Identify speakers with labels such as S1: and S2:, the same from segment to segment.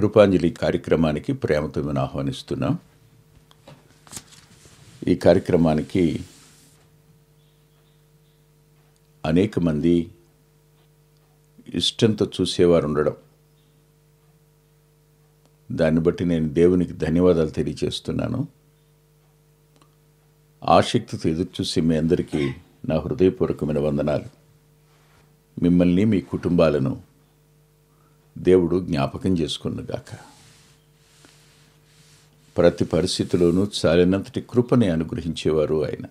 S1: కృపాంజలి కార్యక్రమానికి ప్రేమతో మేము ఆహ్వానిస్తున్నాం. ఈ కార్యక్రమానికి అనేక మంది ఇష్టంతో చూసేవారు ఉండడం, దాన్ని బట్టి నేను దేవునికి ధన్యవాదాలు తెలియజేస్తున్నాను. ఆసక్తితో ఎదురుచూసే మీ అందరికీ నా హృదయపూర్వకమైన వందనాలు. మిమ్మల్ని మీ కుటుంబాలను దేవుడు జ్ఞాపకం చేసుకున్నగాక. ప్రతి పరిస్థితిలోనూ చాలినంతటి కృపని అనుగ్రహించేవారు ఆయన.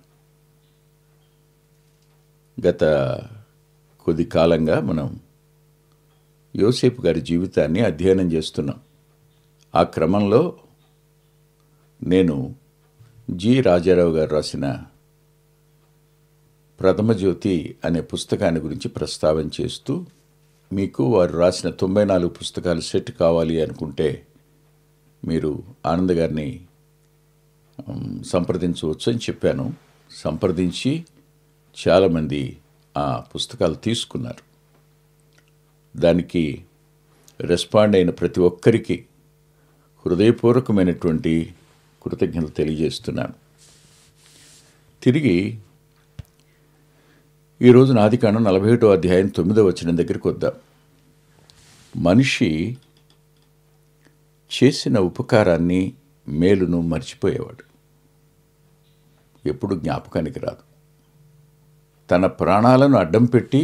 S1: గత కొద్ది కాలంగా మనం యోసేపు గారి జీవితాన్ని అధ్యయనం చేస్తున్నాం. ఆ క్రమంలో నేను జి రాజారావు గారు రాసిన ప్రథమ జ్యోతి అనే పుస్తకాన్ని గురించి ప్రస్తావన చేస్తూ, మీకు వారు రాసిన 94 పుస్తకాలు సెట్ కావాలి అనుకుంటే మీరు ఆనంద్ గారిని సంప్రదించవచ్చు అని చెప్పాను. సంప్రదించి చాలామంది ఆ పుస్తకాలు తీసుకున్నారు. దానికి రెస్పాండ్ అయిన ప్రతి ఒక్కరికి హృదయపూర్వకమైనటువంటి కృతజ్ఞతలు తెలియజేస్తున్నాను. తిరిగి ఈరోజు ఆదికాండం 41వ అధ్యాయం 9వ వచనం దగ్గరికి వద్దాం. మనిషి చేసిన ఉపకారాన్ని, మేలును మర్చిపోయేవాడు. ఎప్పుడు జ్ఞాపకానికి రాదు. తన ప్రాణాలను అడ్డం పెట్టి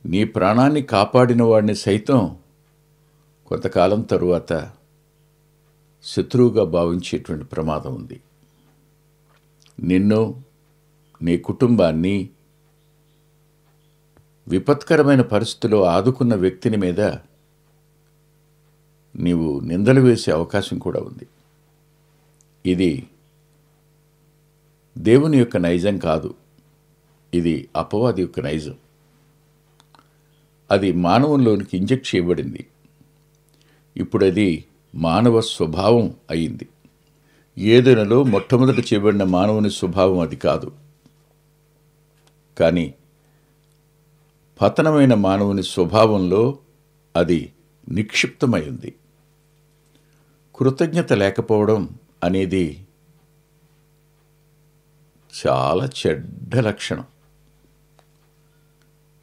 S1: నీ ప్రాణాన్ని కాపాడిన వాడిని సైతం కొంతకాలం తరువాత శత్రువుగా భావించేటువంటి ప్రమాదం ఉంది. నిన్ను, నీ కుటుంబాన్ని విపత్కరమైన పరిస్థితిలో ఆదుకున్న వ్యక్తిని మీద నీవు నిందలు వేసే అవకాశం కూడా ఉంది. ఇది దేవుని యొక్క నైజం కాదు, ఇది అపవాది యొక్క నైజం. అది మానవంలోనికి ఇంజెక్ట్ చేయబడింది. ఇప్పుడు అది మానవ స్వభావం అయింది. ఏదైనాలో మొట్టమొదట చేయబడిన మానవుని స్వభావం అది కాదు. కానీ పతనమైన మానవుని స్వభావంలో అది నిక్షిప్తమై ఉంది. కృతజ్ఞత లేకపోవడం అనేది చాలా చెడ్డ లక్షణం.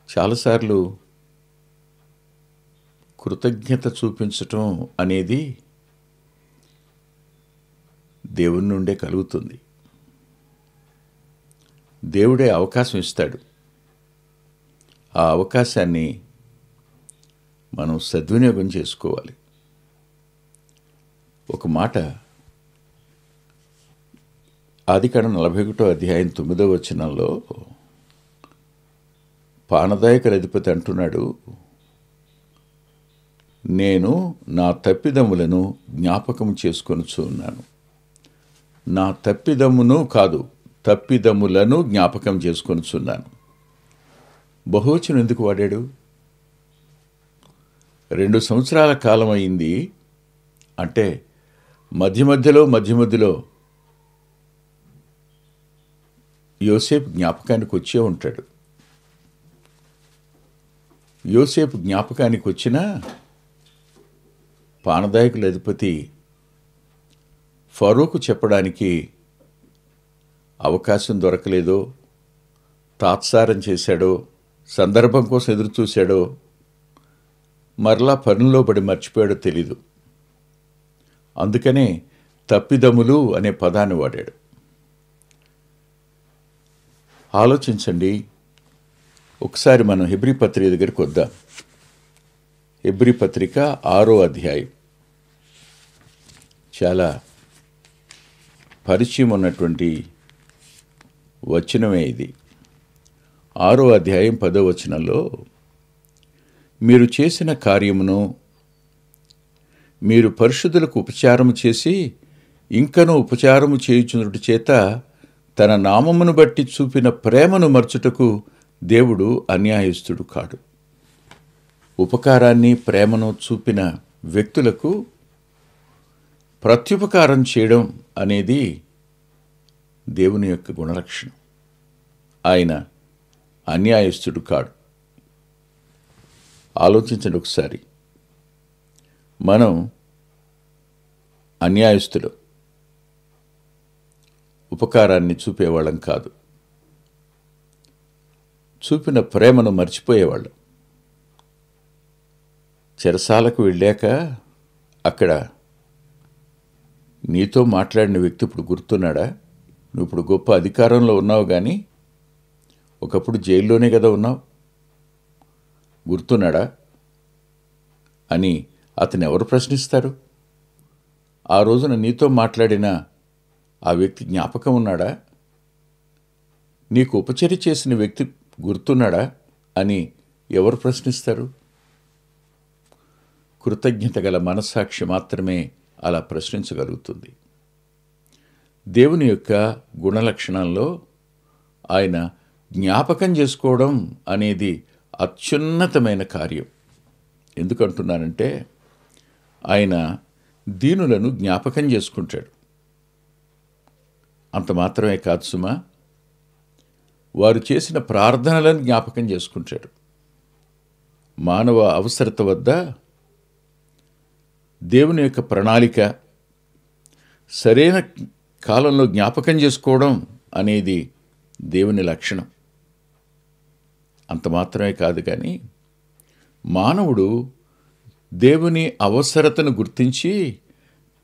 S1: చాలాసార్లు కృతజ్ఞత చూపించటం అనేది దేవుని నుండే కలుగుతుంది. దేవుడే అవకాశం ఇస్తాడు. ఆ అవకాశాన్ని మనం సద్వినియోగం చేసుకోవాలి. ఒక మాట ఆదికాండం 41వ అధ్యాయం 9వ వచనంలో పానదాయకుల అధిపతి అంటున్నాడు, నేను నా తప్పిదములను జ్ఞాపకం చేసుకొనుచు ఉన్నాను. నా తప్పిదమును కాదు, తప్పిదములను జ్ఞాపకం చేసుకొనుచున్నాను. బహువచనం ఎందుకు వాడాడు? 2 సంవత్సరాల కాలం అయింది అంటే మధ్య మధ్యలో యోసేపు జ్ఞాపకానికి వచ్చే ఉంటాడు. యోసేపు జ్ఞాపకానికి వచ్చినా పానదాయకుల అధిపతి ఫరోకు చెప్పడానికి అవకాశం దొరకలేదో, తాత్సారం చేశాడో, సందర్భం కోసం ఎదురు చూశాడో, మరలా పనుల్లో పడి మర్చిపోయాడో తెలీదు. అందుకనే తప్పిదములు అనే పదాన్ని వాడాడు. ఆలోచించండి. ఒకసారి మనం హెబ్రీ పత్రిక దగ్గరికి వద్దాం. హెబ్రీ పత్రిక 6వ అధ్యాయం చాలా పరిచయం ఉన్నటువంటి వచనమే ఇది. 6వ అధ్యాయం 10వ వచనంలో, మీరు చేసిన కార్యమును, మీరు పరిశుద్ధులకు ఉపచారము చేసి ఇంకనూ ఉపచారము చేయుచున్నటి చేత తన నామమును బట్టి చూపిన ప్రేమను మర్చుటకు దేవుడు అన్యాయస్తుడు కాడు. ఉపకారాన్ని, ప్రేమను చూపిన వ్యక్తులకు ప్రత్యుపకారం చేయడం అనేది దేవుని యొక్క గుణలక్షణం. ఆయన అన్యాయస్తుడు కాడు. ఆలోచించండి ఒకసారి. మనం అన్యాయస్తులు, ఉపకారాన్ని చూపేవాళ్ళం కాదు. చూపిన ప్రేమను మర్చిపోయేవాళ్ళం. చెరసాలకు వెళ్ళాక అక్కడ నీతో మాట్లాడిన వ్యక్తి ఇప్పుడు గుర్తున్నాడా? నువ్వు ఇప్పుడు గొప్ప అధికారంలో ఉన్నావు, కానీ ఒకప్పుడు జైల్లోనే కదా ఉన్నావు, గుర్తున్నాడా అని అతను ఎవరు ప్రశ్నిస్తారు? ఆ రోజున నీతో మాట్లాడిన ఆ వ్యక్తి జ్ఞాపకం ఉన్నాడా? నీకు ఉపచర్య చేసిన వ్యక్తి గుర్తున్నాడా అని ఎవరు ప్రశ్నిస్తారు? కృతజ్ఞత గల మనస్సాక్షి మాత్రమే అలా ప్రశ్నించగలుగుతుంది. దేవుని యొక్క గుణలక్షణాల్లో ఆయన జ్ఞాపకం చేసుకోవడం అనేది అత్యున్నతమైన కార్యం. ఎందుకంటున్నానంటే ఆయన దీనులను జ్ఞాపకం చేసుకుంటాడు. అంత మాత్రమే కాదు సుమా, వారు చేసిన ప్రార్థనలను జ్ఞాపకం చేసుకుంటాడు. మానవ అవసరత వద్ద దేవుని యొక్క ప్రణాళిక సరైన కాలంలో జ్ఞాపకం చేసుకోవడం అనేది దేవుని లక్షణం. అంత మాత్రమే కాదు, కానీ మానవుడు దేవుని అవసరతను గుర్తించి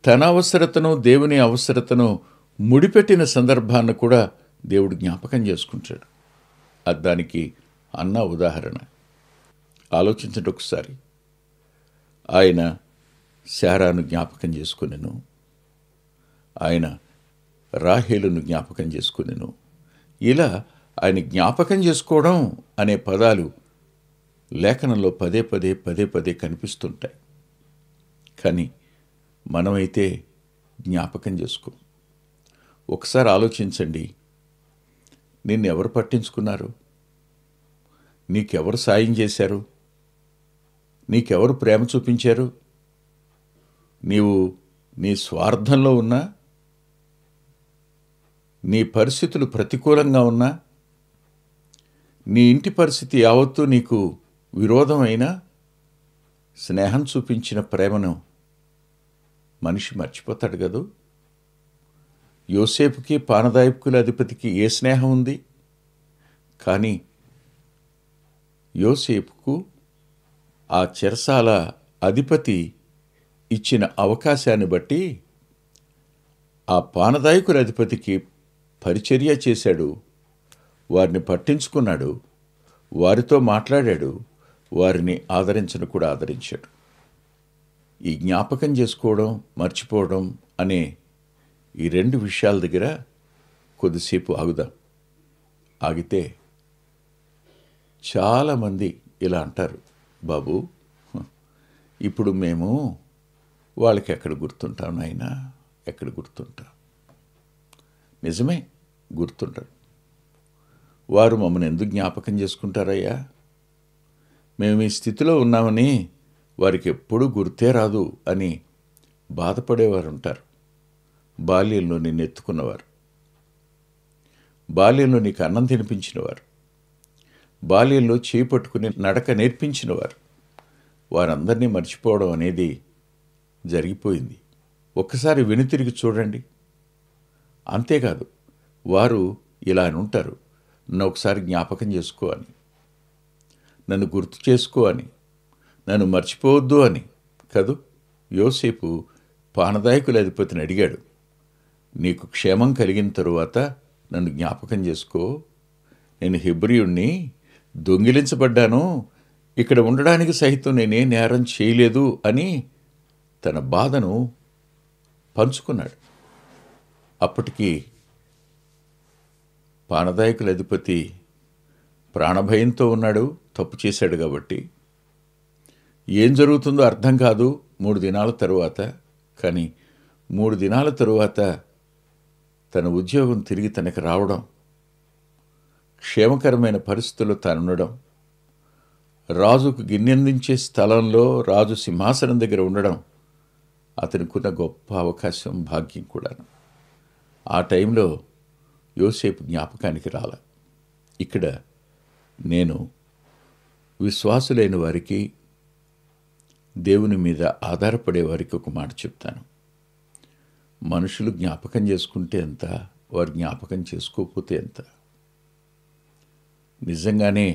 S1: తన అవసరతను దేవుని అవసరతను ముడిపెట్టిన సందర్భాన్ని కూడా దేవుడు జ్ఞాపకం చేసుకుంటాడు. దానికి అన్న ఉదాహరణ. ఆలోచించండి ఒకసారి. ఆయన శారాను జ్ఞాపకం చేసుకునేను, ఆయన రాహేలును జ్ఞాపకం చేసుకునేను. ఇలా ఆయన జ్ఞాపకం చేసుకోవడం అనే పదాలు లేఖనంలో పదే పదే కనిపిస్తుంటాయి. కానీ మనమైతే జ్ఞాపకం చేసుకో. ఒకసారి ఆలోచించండి, నిన్నెవరు పట్టించుకున్నారు? నీకెవరు సాయం చేశారు? నీకెవరు ప్రేమ చూపించారు? నీవు నీ స్వార్థంలో ఉన్నా, నీ పరిస్థితులు ప్రతికూలంగా ఉన్నా, నీ ఇంటి పరిస్థితి యావత్తూ నీకు విరోధమైనా స్నేహం చూపించిన ప్రేమను మనిషి మర్చిపోతాడు కదూ. యోసేపుకి పానదాయకుల అధిపతికి ఏ స్నేహం ఉంది? కానీ యోసేపుకు ఆ చెరసాల అధిపతి ఇచ్చిన అవకాశాన్ని బట్టి ఆ పానదాయకుల అధిపతికి పరిచర్య చేశాడు, వారిని పట్టించుకున్నాడు, వారితో మాట్లాడాడు, వారిని ఆదరించను కూడా ఆదరించాడు. ఈ జ్ఞాపకం చేసుకోవడం, మర్చిపోవడం అనే ఈ రెండు విషయాల దగ్గర కొద్దిసేపు ఆగుదాం. ఆగితే చాలామంది ఇలా అంటారు, బాబు ఇప్పుడు మేము వాళ్ళకి ఎక్కడ గుర్తుంటాం నాయనా, ఎక్కడ గుర్తుంటాం? నిజమే, గుర్తుంటారు. వారు మమ్మల్ని ఎందుకు జ్ఞాపకం చేసుకుంటారయ్యా? మేము ఈ స్థితిలో ఉన్నామని వారికి ఎప్పుడూ గుర్తే రాదు అని బాధపడేవారు ఉంటారు. బాల్యంలో నిన్ను ఎత్తుకున్నవారు, బాల్యంలో నీకు అన్నం తినిపించినవారు, బాల్యంలో చేయి పట్టుకుని నడక నేర్పించినవారు, వారందరినీ మర్చిపోవడం అనేది జరిగిపోయింది. ఒక్కసారి వెనుతిరిగి చూడండి. అంతేకాదు, వారు ఇలా అని ఉంటారు, నన్ను ఒకసారి జ్ఞాపకం చేసుకో అని, నన్ను గుర్తు చేసుకో అని, నన్ను మర్చిపోవద్దు అని కదూ. యోసేపు పానదాయకుల అధిపతిని అడిగాడు, నీకు క్షేమం కలిగిన తరువాత నన్ను జ్ఞాపకం చేసుకో, నేను హెబ్రీయుణ్ణి, దొంగిలించబడ్డాను, ఇక్కడ ఉండడానికి సహితం నేనే నేరం చేయలేదు అని తన బాధను పంచుకున్నాడు. అప్పటికి పానదాయకుల అధిపతి ప్రాణభయంతో ఉన్నాడు, తప్పు చేశాడు కాబట్టి. ఏం జరుగుతుందో అర్థం కాదు 3 దినాల తరువాత. కానీ 3 దినాల తరువాత తన ఉద్యోగం తిరిగి తనకు రావడం, క్షేమకరమైన పరిస్థితుల్లో తానుండడం, రాజుకు గిన్నెందించే స్థలంలో రాజు సింహాసనం దగ్గర ఉండడం అతనికున్న గొప్ప అవకాశం, భాగ్యం కూడా. ఆ టైంలో యోసేపు జ్ఞాపకానికి రాల. ఇక్కడ నేను విశ్వాసులైన వారికి, దేవుని మీద ఆధారపడే వారికి ఒక మాట చెప్తాను. మనుషులు జ్ఞాపకం చేసుకుంటే ఎంత, వారు జ్ఞాపకం చేసుకోకపోతే ఎంత. నిజంగానే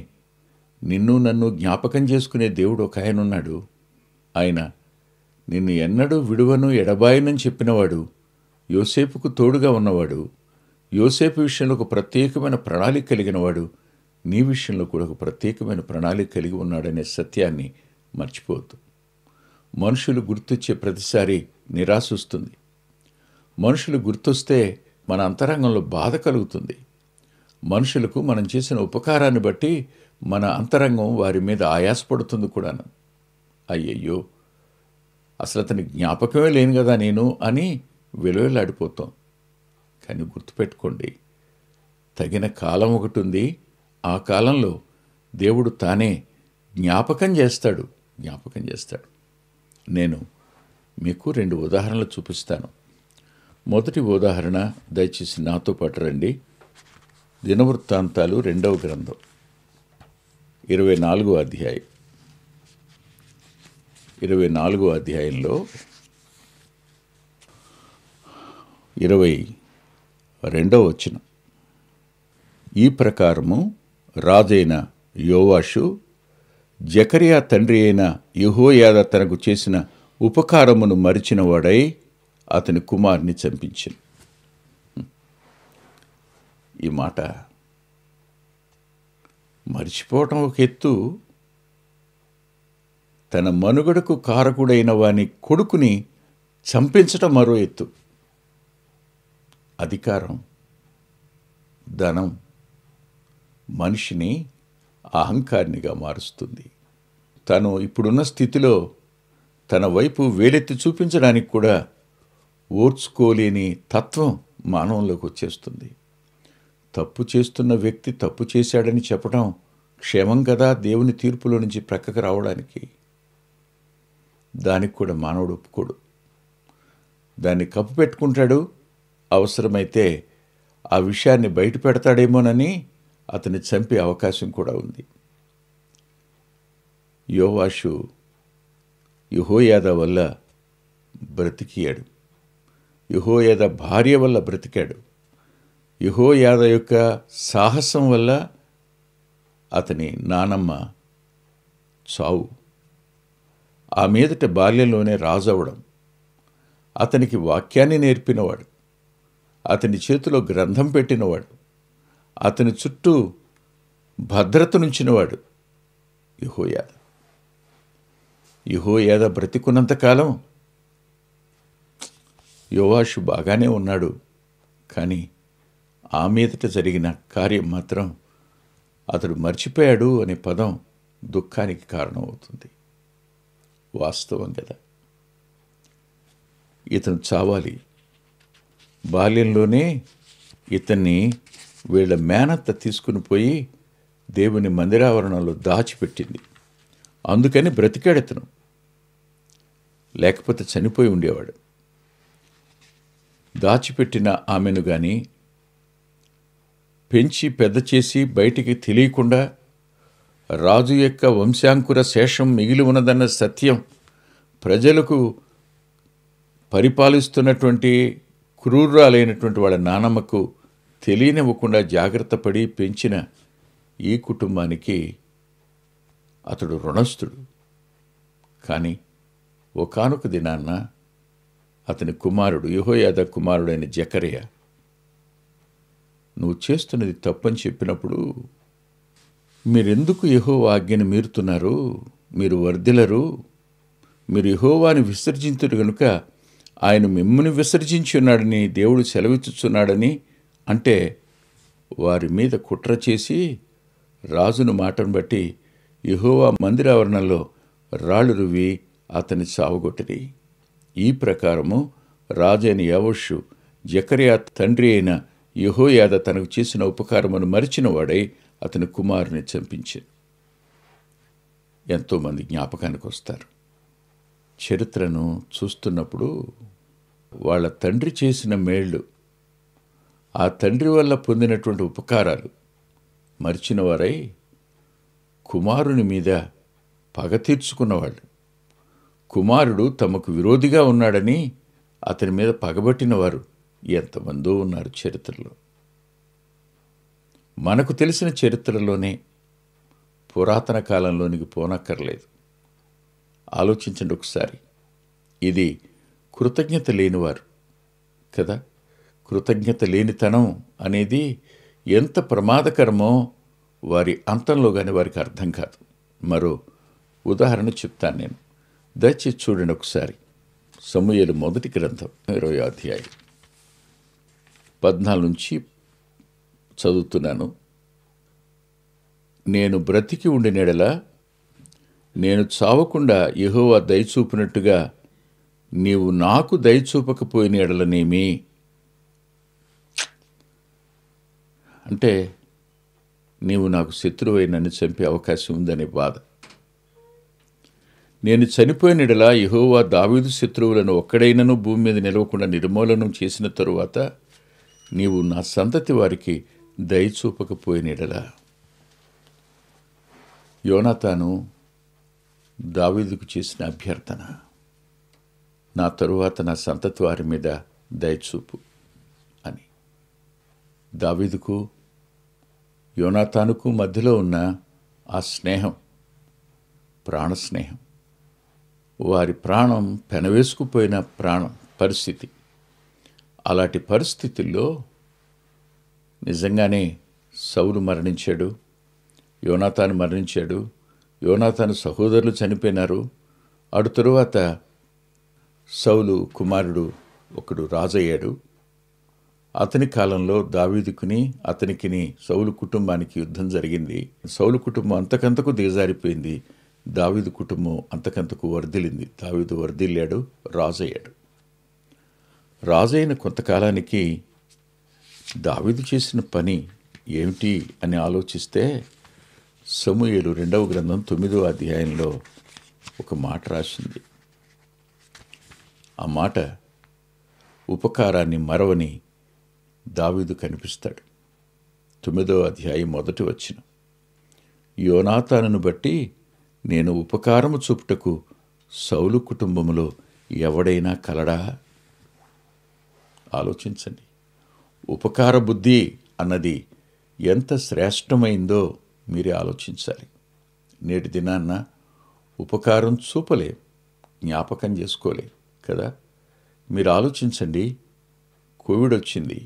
S1: నిన్ను నన్ను జ్ఞాపకం చేసుకునే దేవుడు ఒక ఆయన ఉన్నాడు. ఆయన నిన్ను ఎన్నడూ విడువను ఎడబాయనని చెప్పినవాడు, యోసేపుకు తోడుగా ఉన్నవాడు, యోసేపు విషయంలో ఒక ప్రత్యేకమైన ప్రణాళిక కలిగినవాడు, నీ విషయంలో కూడా ఒక ప్రత్యేకమైన ప్రణాళిక కలిగి ఉన్నాడనే సత్యాన్ని మర్చిపోవద్దు. మనుషులు గుర్తొచ్చే ప్రతిసారి నిరాశ వస్తుంది. మనుషులు గుర్తొస్తే మన అంతరంగంలో బాధ కలుగుతుంది. మనుషులకు మనం చేసిన ఉపకారాన్ని బట్టి మన అంతరంగం వారి మీద ఆయాసపడుతుంది కూడాను. అయ్యయ్యో, అసలు అతని జ్ఞాపకమే లేను కదా నేను అని విలువలాడిపోతాం. కానీ గుర్తుపెట్టుకోండి, తగిన కాలం ఒకటి ఉంది. ఆ కాలంలో దేవుడు తానే జ్ఞాపకం చేస్తాడు. నేను మీకు 2 ఉదాహరణలు చూపిస్తాను. మొదటి ఉదాహరణ, దయచేసి నాతో పాటు రండి. దినవృత్తాంతాలు 2వ గ్రంథం 24వ అధ్యాయం. 24వ అధ్యాయంలో 22వ వచనం. ఈ ప్రకారము రాజైన యోవాషు జకరియా తండ్రి అయిన యెహోయాదా తనకు చేసిన ఉపకారమును మరిచినవాడై అతని కుమారుని చంపించెను. ఈ మాట మరిచిపోవటం ఒక ఎత్తు, తన మనుగడకు కారకుడైన వాని కొడుకుని చంపించటం మరో ఎత్తు. అధికారం, ధనం మనిషిని అహంకారినిగా మారుస్తుంది. తను ఇప్పుడున్న స్థితిలో తన వైపు వేలెత్తి చూపించడానికి కూడా ఓర్చుకోలేని తత్వం మానవంలోకి వచ్చేస్తుంది. తప్పు చేస్తున్న వ్యక్తి తప్పు చేశాడని చెప్పడం క్షేమం కదా దేవుని తీర్పులో నుంచి ప్రక్కకు రావడానికి. దానికి కూడా మానవుడు ఒప్పుకోడు. దాన్ని కప్పు పెట్టుకుంటాడు. అవసరమైతే ఆ విషయాన్ని బయట పెడతాడేమోనని అతన్ని చంపే అవకాశం కూడా ఉంది. యోవాషు యెహోయాదా వల్ల బ్రతికాడు. యెహోయాదా భార్య వల్ల బ్రతికాడు. యెహోయాదా యొక్క సాహసం వల్ల అతని నానమ్మ చావు, ఆ మీదట బాల్యంలోనే రాజు అవడం, అతనికి వాక్యాన్ని నేర్పినవాడు, అతని చేతిలో గ్రంథం పెట్టినవాడు, అతని చుట్టూ భద్రతనుంచినవాడు యెహోయాదా. యెహోయాదా బ్రతికున్నంతకాలం యోవాషు బాగానే ఉన్నాడు. కానీ ఆ మీదట జరిగిన కార్యం మాత్రం అతడు మర్చిపోయాడు అనే పదం దుఃఖానికి కారణమవుతుంది. వాస్తవం కదా. ఇతను చావాలి. బాల్యంలోనే ఇతన్ని వీళ్ళ మేనత్త తీసుకుని పోయి దేవుని మందిరావరణంలో దాచిపెట్టింది. అందుకని బ్రతికాడు ఇతను, లేకపోతే చనిపోయి ఉండేవాడు. దాచిపెట్టిన ఆమెను కానీ పెంచి పెద్ద చేసి బయటికి తెలియకుండా రాజు యొక్క వంశాంకుర శేషం మిగిలి ఉన్నదన్న సత్యం ప్రజలకు పరిపాలిస్తున్నటువంటి క్రూరాలైనటువంటి వాళ్ళ నానమ్మకు తెలియనివ్వకుండా జాగ్రత్త పడి పెంచిన ఈ కుటుంబానికి అతడు రుణస్థుడు. కానీ ఒకానొక దినాన్న అతని కుమారుడు, యెహోయాదా కుమారుడైన జకరియా, నువ్వు చేస్తున్నది తప్పని చెప్పినప్పుడు, మీరెందుకు యెహోవా ఆజ్ఞను మీరుతున్నారు? మీరు వర్ధిల్లరు. మీరు యెహోవాని విసర్జింతురు గనుక ఆయన మిమ్మల్ని విసర్జించి ఉన్నాడని దేవుడు సెలవిచ్చుచున్నాడని అంటే, వారి మీద కుట్ర చేసి రాజును మాటను బట్టి యెహోవా మందిరావరణంలో రాళ్ళు రువ్వి అతని సావగొట్టిరి. ఈ ప్రకారము రాజైన యోవాషు జకరియా తండ్రి అయిన యెహోయాదా తనకు చేసిన ఉపకారమును మరిచిన వాడై అతని కుమారుని చంపించాడు. ఎంతోమంది జ్ఞాపకానికి వస్తారు. చరిత్రను చూస్తున్నప్పుడు వాళ్ళ తండ్రి చేసిన మేళ్ళు, ఆ తండ్రి వల్ల పొందినటువంటి ఉపకారాలు మరిచిన వారై కుమారుని మీద పగ తీర్చుకున్నవాళ్ళు, కుమారుడు తమకు విరోధిగా ఉన్నాడని అతని మీద పగబట్టిన వారు ఎంతమందో ఉన్నారు చరిత్రలో. మనకు తెలిసిన చరిత్రలోనే, పురాతన కాలంలోనికి పోనక్కర్లేదు. ఆలోచించండి ఒకసారి. ఇది కృతజ్ఞత లేనివారు కదా. కృతజ్ఞత లేనితనం అనేది ఎంత ప్రమాదకరమో వారి అంతంలో కానీ వారికి అర్థం కాదు. మరో ఉదాహరణ చెప్తాను నేను. దయచేసి చూడండి ఒకసారి. సమూయేలు మొదటి గ్రంథం 20వ అధ్యాయం 14 నుంచి చదువుతున్నాను. నేను బ్రతికి ఉండినెడల నేను చావకుండా యెహోవా దయచూపినట్టుగా నీవు నాకు దయచూపకపోయిన ఎడలనేమి. అంటే నీవు నాకు శత్రువై నన్ను చంపే అవకాశం ఉందనే బాధ. నేను చనిపోయిన ఎడల యెహోవా దావీదు శత్రువులను ఒక్కడైనను భూమి మీద నిలవకుండా నిర్మూలనం చేసిన తరువాత నీవు నా సంతతి వారికి దయచూపకపోయిన ఎడల. యోనాతాను దావీదుకు చేసిన అభ్యర్థన, నా తరువాత నా సంతతి వారి మీద దయచూపు అని. దావీదుకు యోనాతానుకు మధ్యలో ఉన్న ఆ స్నేహం, ప్రాణ స్నేహం, వారి ప్రాణం పెనవేసుకుపోయిన పరిస్థితి. అలాంటి పరిస్థితుల్లో నిజంగానే సౌలు మరణించాడు, యోనాతాను మరణించాడు, యోనాతాను సహోదరులు చనిపోయినారు. అటు తరువాత సౌలు కుమారుడు ఒకడు రాజయ్యాడు. అతని కాలంలో దావీదుకుని అతనికిని సౌలు కుటుంబానికి యుద్ధం జరిగింది. సౌలు కుటుంబం అంతకంతకు దిగజారిపోయింది, దావీదు కుటుంబం అంతకంతకు వర్ధిల్లింది. దావీదు వర్ధిల్లాడు, రాజయ్యాడు. రాజైన కొంతకాలానికి దావీదు చేసిన పని ఏమిటి అని ఆలోచిస్తే సమూయేలు 2వ గ్రంథం 9వ అధ్యాయంలో ఒక మాట రాసింది. ఆ మాట ఉపకారాన్ని మరవని దావీదు కనిపిస్తాడు. 9వ అధ్యాయం 1వ వచనం. యోనాతానును బట్టి నేను ఉపకారము చూపుటకు సౌలు కుటుంబములో ఎవడైనా కలడా? ఆలోచించండి. ఉపకార బుద్ధి అన్నది ఎంత శ్రేష్టమైందో మీరే ఆలోచించాలి. నేటి దినాన్న ఉపకారం చూపలేం, జ్ఞాపకం చేసుకోలేం కదా. మీరు ఆలోచించండి. కోవిడ్ వచ్చింది,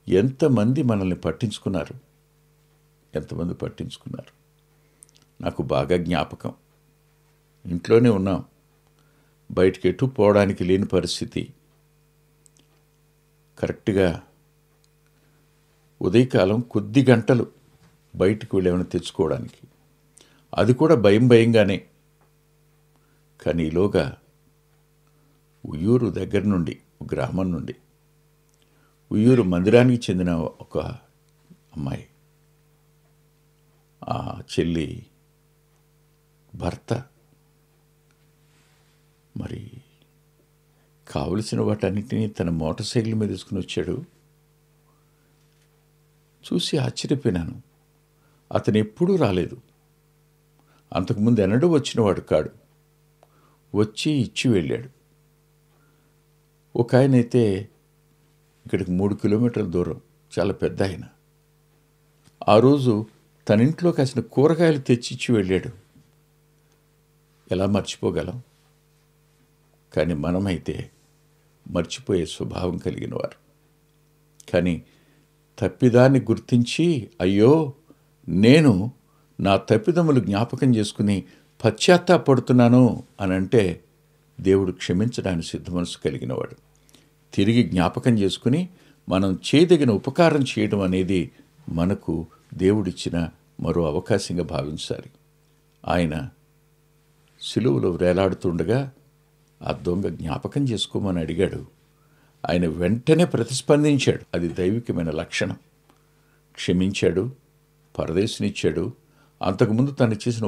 S1: ఎంతమంది మనల్ని పట్టించుకున్నారు, ఎంతమంది పట్టించుకున్నారు. నాకు బాగా జ్ఞాపకం. ఇంట్లోనే ఉన్నాం, బయటికి ఎటు పోవడానికి లేని పరిస్థితి. కరెక్ట్గా ఉదయకాలం కొద్ది గంటలు బయటకు వెళ్ళేమైనా తెచ్చుకోవడానికి, అది కూడా భయంగానే. కానీ ఈలోగా ఉయ్యూరు దగ్గర నుండి, గ్రామం నుండి, ఉయ్యూరు మందిరానికి చెందిన ఒక అమ్మాయి, ఆ చెల్లి భర్త మరి కావలసిన వాటన్నిటినీ తన మోటార్ సైకిల్ మీద తీసుకుని వచ్చాడు. చూసి ఆశ్చర్యపోయినాను. అతను ఎప్పుడూ రాలేదు, అంతకుముందు ఎన్నడూ వచ్చినవాడు కాడు. వచ్చి ఇచ్చి వెళ్ళాడు. ఒక ఆయన అయితే ఇక్కడికి 3 కిలోమీటర్ల దూరం, చాలా పెద్ద ఆయన. ఆ రోజు తన ఇంట్లో కాసిన కూరగాయలు తెచ్చి ఇచ్చి వెళ్ళాడు. ఎలా మర్చిపోగలం? కానీ మనమైతే మర్చిపోయే స్వభావం కలిగిన వారు. కానీ తప్పిదాన్ని గుర్తించి, అయ్యో నేను నా తప్పిదములు జ్ఞాపకం చేసుకుని పశ్చాత్తాపడుతున్నాను అని అంటే దేవుడు క్షమించడానికి సిద్ధ మనసు కలిగినవాడు. తిరిగి జ్ఞాపకం చేసుకుని మనం చేయదగిన ఉపకారం చేయడం అనేది మనకు దేవుడిచ్చిన మరో అవకాశంగా భావించాలి. ఆయన సిలువలో వేలాడుతుండగా ఆ దొంగ జ్ఞాపకం చేసుకోమని అడిగాడు. ఆయన వెంటనే ప్రతిస్పందించాడు. అది దైవికమైన లక్షణం. క్షమించాడు, పరదేశనిచ్చాడు. అంతకుముందు తను చేసిన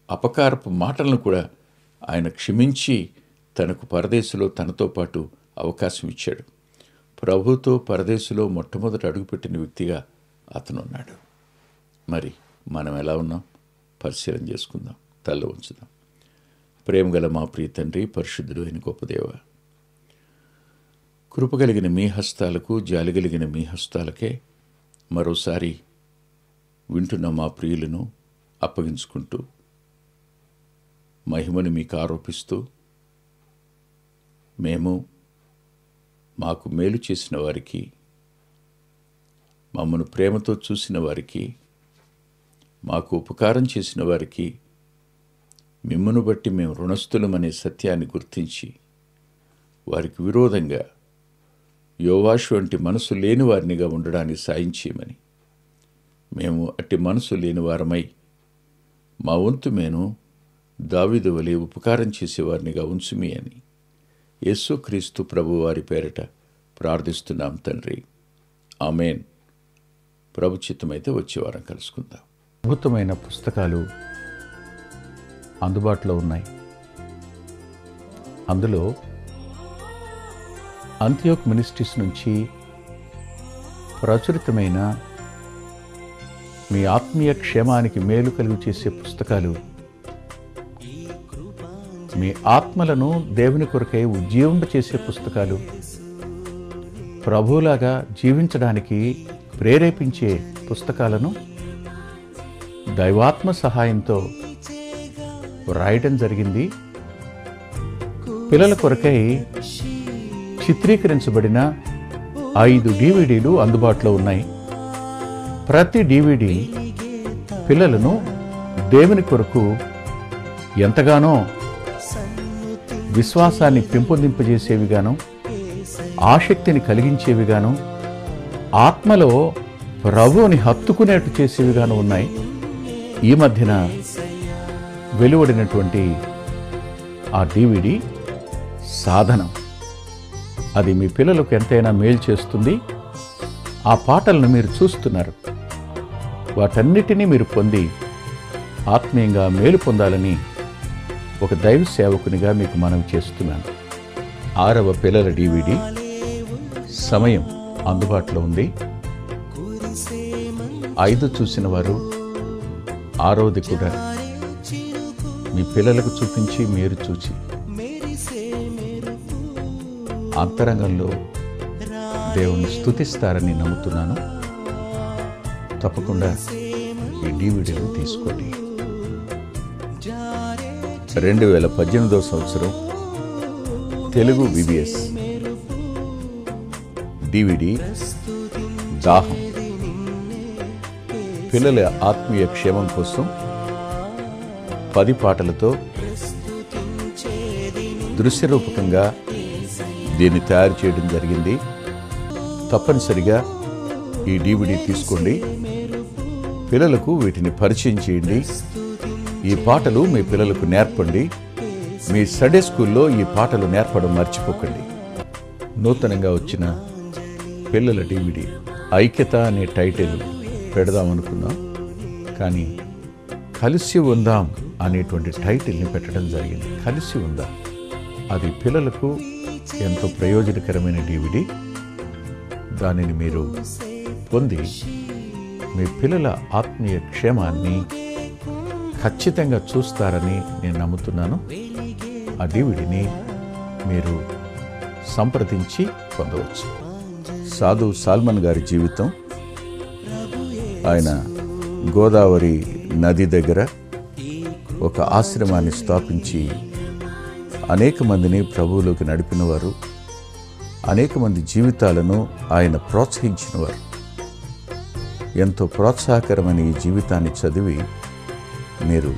S1: అపకారపు మాటలను కూడా ఆయన క్షమించి తనకు పరదేశంలో తనతో పాటు అవకాశం ఇచ్చాడు. ప్రభుతో పరదేశంలో మొట్టమొదట అడుగుపెట్టిన వ్యక్తిగా అతనున్నాడు. మరి మనం ఎలా ఉన్నాం? పరిశీలన చేసుకుందాం, తల్ల ఉంచుదాం. ప్రేమగల మా ప్రియ తండ్రి, పరిశుద్ధుడు అయిన గొప్ప దేవ, కృపగలిగిన మీ హస్తాలకు, జాలిగలిగిన మీ హస్తాలకే మరోసారి వింటున్న మా ప్రియులను అప్పగించుకుంటూ మహిమను మీకు ఆరోపిస్తూ, మేము మాకు మేలు చేసిన వారికి, మమ్మను ప్రేమతో చూసిన వారికి, మాకు ఉపకారం చేసిన వారికి మిమ్మను బట్టి మేము రుణస్థులమనే సత్యాన్ని గుర్తించి వారికి విరోధంగా యోవాషు వంటి మనసు లేని వారినిగా ఉండడానికి సాయం చేయమని, మేము అట్టి మనసు లేని వారమై మా వంతు మేము దావీదు వలె ఉపకారం చేసేవారినిగా ఉంచుమి అని యేసుక్రీస్తు ప్రభు వారి పేరిట ప్రార్థిస్తున్నాం తండ్రి. ఆమేన్. ప్రభు చిత్తమైతే వచ్చే వారం కలుసుకుందాం. అద్భుతమైన పుస్తకాలు అందుబాటులో ఉన్నాయి. అందులో అంత్యోక్ మినిస్ట్రీస్ నుంచి ప్రచురితమైన మీ ఆత్మీయ క్షేమానికి మేలు కలుగు చేసే పుస్తకాలు, మీ ఆత్మలను దేవుని కొరకై ఉజ్జీవింప చేసే పుస్తకాలు, ప్రభువులాగా జీవించడానికి ప్రేరేపించే పుస్తకాలను దైవాత్మ సహాయంతో రాయటం జరిగింది. పిల్లల కొరకై చిత్రీకరించబడిన 5 DVDలు అందుబాటులో ఉన్నాయి. ప్రతి DVD పిల్లలను దేవుని కొరకు ఎంతగానో విశ్వాసాన్ని పెంపొందింపజేసేవిగాను, ఆసక్తిని కలిగించేవిగాను, ఆత్మలో ప్రభువుని హత్తుకునేట్టు చేసేవిగాను ఉన్నాయి. ఈ మధ్యన వెలువడినటువంటి ఆ DVD సాధనం, అది మీ పిల్లలకు ఎంతైనా మేలు చేస్తుంది. ఆ పాటలను మీరు చూస్తున్నారు. వాటన్నిటినీ మీరు పొంది ఆత్మీయంగా మేలు పొందాలని ఒక దైవ సేవకునిగా మీకు మనవి చేస్తున్నాను. 6వ పిల్లల DVD సమయం అందుబాటులో ఉంది. 5 చూసిన వారు 6వది కూడా మీ పిల్లలకు చూపించి మీరు చూచి అంతరంగంలో దేవుణ్ణి స్తుతిస్తారని నమ్ముతున్నాను. తప్పకుండా ఈ DVDలు తీసుకోండి. 2018వ సంవత్సరం తెలుగు VBS DVD దాహం, పిల్లల ఆత్మీయ క్షేమం కోసం 10 పాటలతో దృశ్యరూపకంగా దీన్ని తయారు చేయడం జరిగింది. తప్పనిసరిగా ఈ DVD తీసుకోండి. పిల్లలకు వీటిని పరిచయం చేయండి. ఈ పాటలు మీ పిల్లలకు నేర్పండి. మీ సండే స్కూల్లో ఈ పాటలు నేర్పడం మర్చిపోకండి. నూతనంగా వచ్చిన పిల్లల DVD ఐక్యత అనే టైటిల్ పెడదామనుకున్నాం, కానీ కలిసి ఉందాం అనేటువంటి టైటిల్ని పెట్టడం జరిగింది. కలిసి ఉందాం, అది పిల్లలకు ఎంతో ప్రయోజనకరమైన DVD. దానిని మీరు పొంది మీ పిల్లల ఆత్మీయ క్షేమాన్ని ఖచ్చితంగా చూస్తారని నేను నమ్ముతున్నాను. ఆ DVDని మీరు సంప్రదించి పొందవచ్చు. సాధు సాల్మన్ గారి జీవితం, ఆయన గోదావరి నది దగ్గర ఒక ఆశ్రమాన్ని స్థాపించి అనేక మందిని ప్రభువులోకి నడిపినవారు, అనేక మంది జీవితాలను ఆయన ప్రోత్సహించినవారు. ఎంతో ప్రోత్సాహకరమైన ఈ జీవితాన్ని చదివి మీరు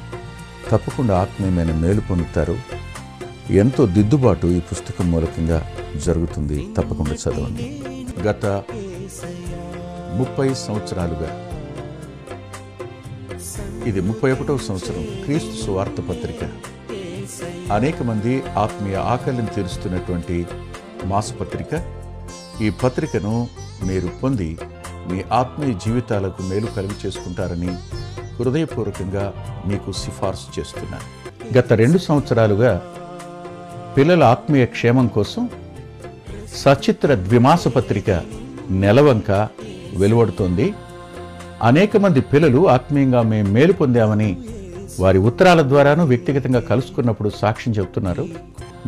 S1: తప్పకుండా ఆత్మీయమైన మేలు పొందుతారు. ఎంతో దిద్దుబాటు ఈ పుస్తకం మూలకంగా జరుగుతుంది. తప్పకుండా చదవండి. గత 30 సంవత్సరాలుగా, ఇది 31వ సంవత్సరం, క్రీస్తు సువార్త పత్రిక అనేక మంది ఆత్మీయ ఆకలిని తీరుస్తున్నటువంటి మాసపత్రిక. ఈ పత్రికను మీరు పొంది మీ ఆత్మీయ జీవితాలకు మేలు కలుగు చేసుకుంటారని హృదయపూర్వకంగా మీకు సిఫార్సు చేస్తున్నాను. గత 2 సంవత్సరాలుగా పిల్లల ఆత్మీయ క్షేమం కోసం సచిత్ర ద్విమాస పత్రిక నెలవంక వెలువడుతోంది. అనేక మంది పిల్లలు ఆత్మీయంగా మేము మేలు పొందామని వారి ఉత్తరాల ద్వారాను వ్యక్తిగతంగా కలుసుకున్నప్పుడు సాక్ష్యం చెబుతున్నారు.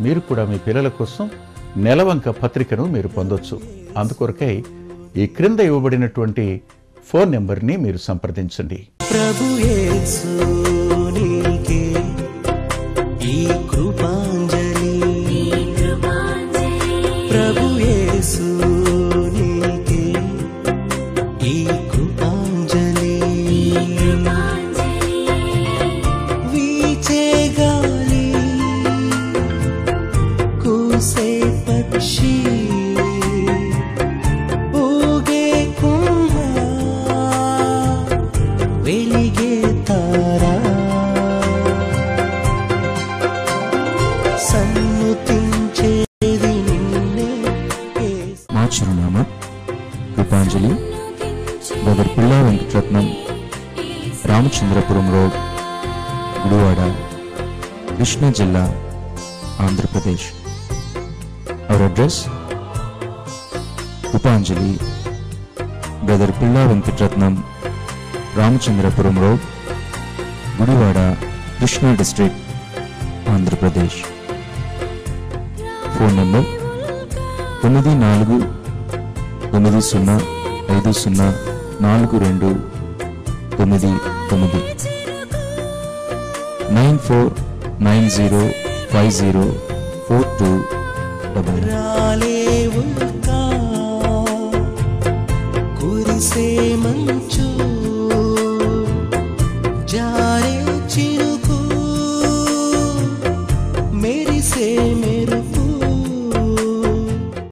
S1: మీరు కూడా మీ పిల్లల కోసం నెలవంక పత్రికను మీరు పొందొచ్చు. అందుకొరకై ఈ క్రింద ఇవ్వబడినటువంటి ఫోన్ నెంబర్ని మీరు సంప్రదించండి.
S2: ప్రభు యేసు నీకే ఈ కృపాంజలి, ప్రభు యేసు నీకే ఈ కృపాంజలి. వీచే గాలి, కూసే పక్షి, ఊగే కుంభ, వెలిగే తారా, సన్నుతించేది నిన్నే.
S3: మా చిరునామా కృపాంజలి, బ్రదర్ పిల్లా వెంకటరత్నం, రామచంద్రపురం రోడ్, గుడివాడ, కృష్ణా జిల్లా, Andhra Pradesh. Our address Krupanjali, brother Pilla Venkataratnam, Ramachandrapuram road, Gudivada, Krishna district, Andhra Pradesh. Phone number 9490504299 9490504299.
S2: రాలేవుగా కురిసే